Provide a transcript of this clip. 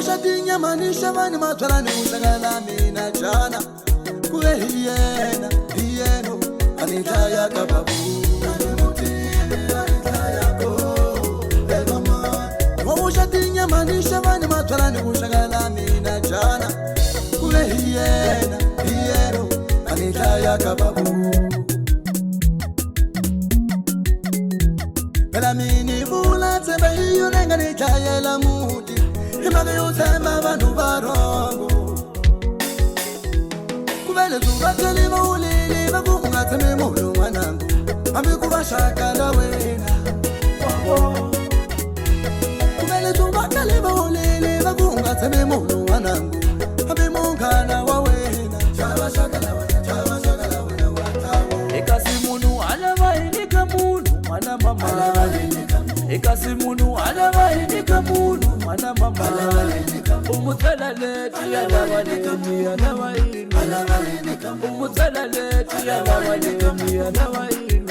Wawushatinya manisha mani matwala ni usangala mina jana Kue hiyena, hiyeno, anita ya kababu Wawushatinya manisha mani matwala ni usangala mina jana Kue hiyena, hiyeno, anita ya kababu Bela mini vula tsemba hiyo nenga ni chaya la mudi Image yutema vandu varongo Kubele tuvateli maulili Vakunga teme mulu wanangu Ambi kubashaka la wena Kubele tuvateli maulili Vakunga teme mulu wanangu Ambi mungana wa wena Chava shaka la wena, chava shaka la wena watawo Ekasimunu alavahinika munu Mana mama Ekasimunu alavahinika munu Mana mama Umutalaletu ya lavalemi ya lavainu Umutalaletu ya lavalemi ya lavainu